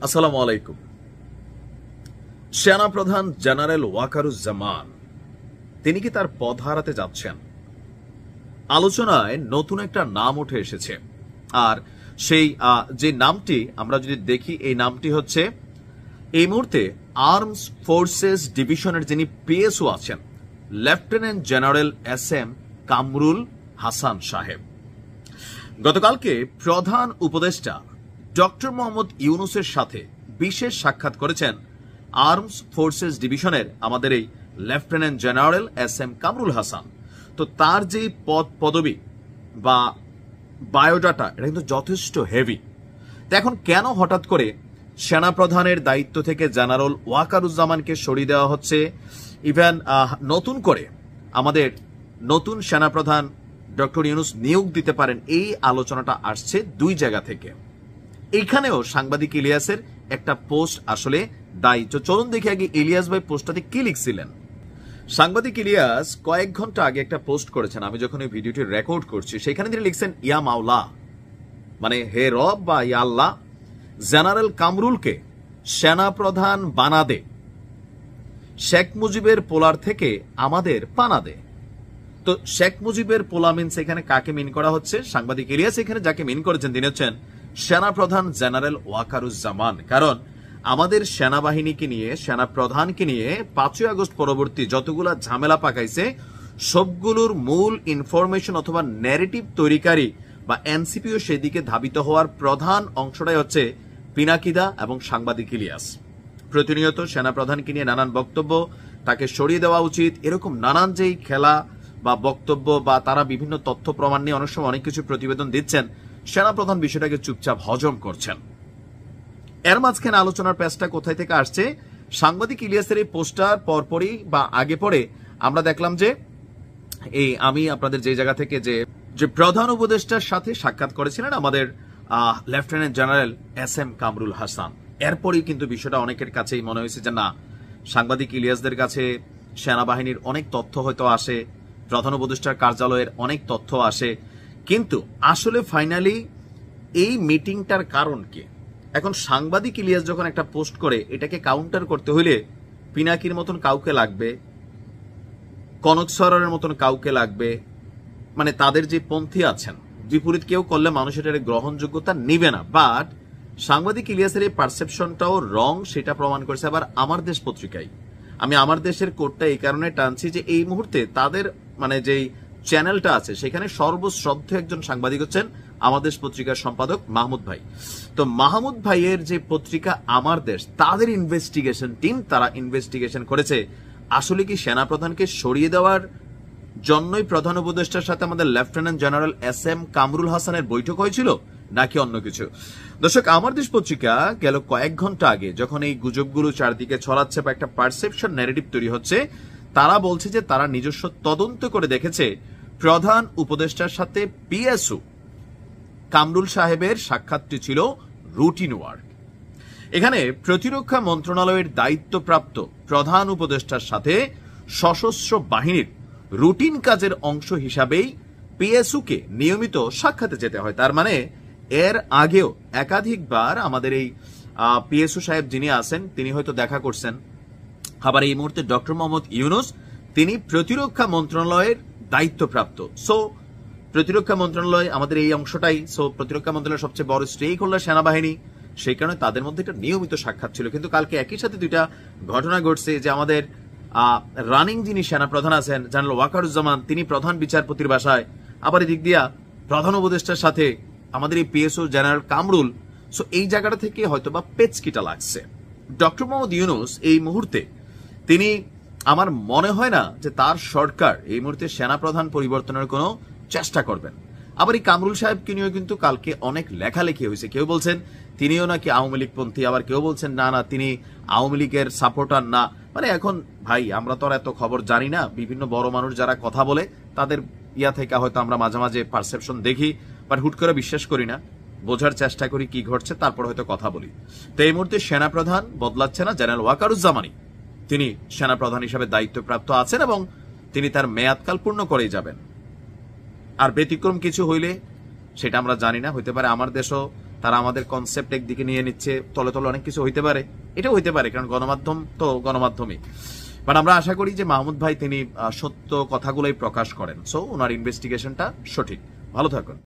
আসসালামু আলাইকুম। সেনাপ্রধান জেনারেল ওয়াকারুজ্জামান তিনি কি তার পদ হারাতে যাচ্ছেন? আলোচনায় নতুন একটা নাম উঠে এসেছে, আর সেই যে নামটি আমরা যদি দেখি, এই নামটি হচ্ছে এই মুহূর্তে আর্মস ফোর্সেস ডিভিশনের যিনি পিএসও আছেন, lieutenant general SM. Kamrul Hasan সাহেব। গতকালকে প্রধান উপদেষ্টা ডক্টর মোহাম্মদ ইউনূসের সাথে বিশেষ সাক্ষাৎ করেছেন আর্মস ফোর্সেস ডিভিশনের আমাদের এই lieutenant general SM. Kamrul Hasan. তো তার যে পদবি বা বায়োডাটা, এটা কিন্তু যথেষ্ট হেভি। তো এখন কেন হঠাৎ করে সেনাপ্রধানের দায়িত্ব থেকে জেনারেল ওয়াকারুজ্জামানকে সরিয়ে দেওয়া হচ্ছে? ইভেন নতুন করে আমাদের নতুন সেনাপ্রধান ডক্টর ইউনূস নিয়োগ দিতে পারেন, এই আলোচনাটা আসছে দুই জায়গা থেকে। এইখানেও সাংবাদিক ইলিয়াসের একটা পোস্ট আসলে দায়ী। চলুন দেখি আগে ইলিয়াস ভাই পোস্টটাতে কি লিখছিলেন। সাংবাদিক ইলিয়াস কয়েক ঘন্টা আগে একটা পোস্ট করেছেন, আমি যখন এই ভিডিওটি রেকর্ড করছি সেখানে তিনি লিখছেন, ইয়া মাওলা, মানে হে রব বা ইয়া আল্লাহ, জেনারেল কামরুলকে সেনাপ্রধান বানা দে, শেখ মুজিবের পোলার থেকে আমাদের পানা দে। তো শেখ মুজিবের পোলা মিনস এখানে কাকে মিন করা হচ্ছে? সাংবাদিক ইলিয়াস এখানে যাকে মিন করেছেন তিনি হচ্ছেন সেনাপ্রধান জেনারেল ওয়াকারুজ্জামান। কারণ আমাদের সেনাবাহিনীকে নিয়ে, সেনাপ্রধানকে নিয়ে 5ই আগস্ট পরবর্তী যতগুলা ঝামেলা পাকাইছে সবগুলোর মূল ইনফরমেশন অথবা ন্যারেটিভ তৈরিকারী বা এনসিপিও সেদিকে ধাবিত হওয়ার প্রধান অংশটাই হচ্ছে পিনাকিদা এবং সাংবাদিক ইলিয়াস। প্রতিনিয়ত সেনাপ্রধানকে নিয়ে নানান বক্তব্য, তাকে সরিয়ে দেওয়া উচিত, এরকম নানান যেই খেলা বা বক্তব্য বা তারা বিভিন্ন তথ্য প্রমাণ নিয়ে অনেক সময় অনেক কিছু প্রতিবেদন দিচ্ছেন, সেনাপ্রধান বিষয়টাকে চুপচাপ হজম করছেন। এর মাঝখানে আলোচনার প্যাচটা কোথায় থেকে আসছে? সাংবাদিক ইলিয়াসের এই পোস্টার পরপরই বা আগে পরে আমরা দেখলাম যে এই আমি আপনাদের যে জায়গা থেকে যে প্রধান উপদেষ্টার সাথে সাক্ষাৎ করেছিলেন আমাদের lieutenant general SM. Kamrul Hasan, এরপরই কিন্তু বিষয়টা অনেকের কাছেই মনে হয়েছে যে না, সাংবাদিক ইলিয়াসদের কাছে সেনাবাহিনীর অনেক তথ্য হয়তো আসে, প্রধান উপদেষ্টার কার্যালয়ের অনেক তথ্য আসে, কিন্তু আসলে ফাইনালি এই মিটিংটার কারণ কি? এখন সাংবাদিক ইলিয়াস যখন একটা পোস্ট করে, এটাকে কাউন্টার করতে হইলে পিনাকির মতন কাউকে লাগবে, কনক সরের মতন কাউকে লাগবে, মানে তাদের যে পন্থী আছেন, বিপরীত কেউ করলে মানুষ এটার গ্রহণযোগ্যতা নিবে না। বাট সাংবাদিক ইলিয়াসের এই পারসেপশনটাও রং, সেটা প্রমাণ করেছে আবার আমার দেশ পত্রিকায়। আমি আমার দেশের কোডটা এই কারণে টানছি যে এই মুহূর্তে তাদের মানে যেই চ্যানেলটা আছে সেখানে সর্বশ্রদ্ধ একজন সাংবাদিক হচ্ছেন আমার দেশ পত্রিকার সম্পাদক মাহমুদ ভাই। তো মাহমুদ ভাইয়ের যে পত্রিকা আমার দেশ, তাদের ইনভেস্টিগেশন টিম, তারা ইনভেস্টিগেশন করেছে আসলে কি সেনাপ্রধানকে সরিয়ে দেওয়ার জন্যই প্রধান উপদেষ্টার সাথে আমাদের লেফটেন্যান্ট জেনারেল এস.এম. কামরুল হাসানের বৈঠক হয়েছিল নাকি অন্য কিছু। দর্শক, আমার দেশ পত্রিকা গেল কয়েক ঘন্টা আগে যখন এই গুজবগুলো চারদিকে ছড়াচ্ছে বা একটা পারসেপশন ন্যারেটিভ তৈরি হচ্ছে, তারা বলছে যে তারা নিজস্ব তদন্ত করে দেখেছে প্রধান উপদেষ্টার সাথে পিএসও কামরুল সাহেবের সাক্ষাৎটি ছিল রুটিন ওয়ার্ক। এখানে প্রতিরক্ষা মন্ত্রণালয়ের দায়িত্বপ্রাপ্ত প্রধান উপদেষ্টার সাথে সশস্ত্র বাহিনীর রুটিন কাজের অংশ হিসাবেই পিএসওকে নিয়মিত সাক্ষাতে যেতে হয়। তার মানে এর আগেও একাধিকবার আমাদের এই পিএসও সাহেব যিনি আছেন তিনি হয়তো দেখা করছেন। আবার এই মুহূর্তে ডক্টর মোহাম্মদ ইউনূস তিনি প্রতিরক্ষা মন্ত্রণালয়ের দায়িত্বপ্রাপ্ত। সো প্রতিরক্ষা মন্ত্রণালয় আমাদের এই অংশটাই, সো প্রতিরক্ষা মন্ত্রণালয়ের সবচেয়ে বড় স্টেক হোল্ডার সেনাবাহিনী, সেই কারণে তাদের মধ্যে একটা নিয়মিত সাক্ষাৎ ছিল। কিন্তু কালকে একই সাথে দুইটা ঘটনা ঘটছে যে আমাদের রানিং যিনি সেনাপ্রধান আছেন জেনারেল ওয়াকারুজ্জামান, তিনি প্রধান বিচারপতির বাসায়, আবার এদিক দিয়া প্রধান উপদেষ্টার সাথে আমাদের এই পিএসও জেনারেল কামরুল। সো এই জায়গাটা থেকে হয়তো বা পেচকিটা লাগছে। ডক্টর মোহাম্মদ ইউনূস এই মুহূর্তে তিনি, আমার মনে হয় না যে তার সরকার এই মুহূর্তে সেনাপ্রধান পরিবর্তনের কোনো চেষ্টা করবেন। আবার এই কামরুল সাহেবকে নিয়েও কিন্তু কালকে অনেক লেখালেখি হয়েছে। কেউ বলছেন তিনিও নাকি আওয়ামী লীগ পন্থী, আবার কেউ বলছেন না না তিনি আওয়ামী লীগের সাপোর্টার না। মানে এখন ভাই আমরা তো আর এত খবর জানি না, বিভিন্ন বড় মানুষ যারা কথা বলে তাদের ইয়া থেকে হয়তো আমরা মাঝে মাঝে পারসেপশন দেখি, বাট হুট করে বিশ্বাস করি না, বোঝার চেষ্টা করি কি ঘটছে, তারপর হয়তো কথা বলি। তো এই মুহূর্তে সেনাপ্রধান বদলাচ্ছে না, জেনারেল ওয়াকারুজ্জামানই তিনি সেনাপ্রধান হিসাবে দায়িত্বপ্রাপ্ত আছেন এবং তিনি তার মেয়াদকাল পূর্ণ করেই যাবেন। আর ব্যতিক্রম কিছু হইলে সেটা আমরা জানি না, হইতে পারে আমার দেশও তারা আমাদের কনসেপ্ট একদিকে নিয়ে নিচ্ছে, তলে তলে অনেক কিছু হইতে পারে, এটাও হইতে পারে, কারণ গণমাধ্যম তো গণমাধ্যমই। বাট আমরা আশা করি যে মাহমুদ ভাই তিনি সত্য কথাগুলোই প্রকাশ করেন, সো ওনার ইনভেস্টিগেশনটা সঠিক। ভালো থাকুন।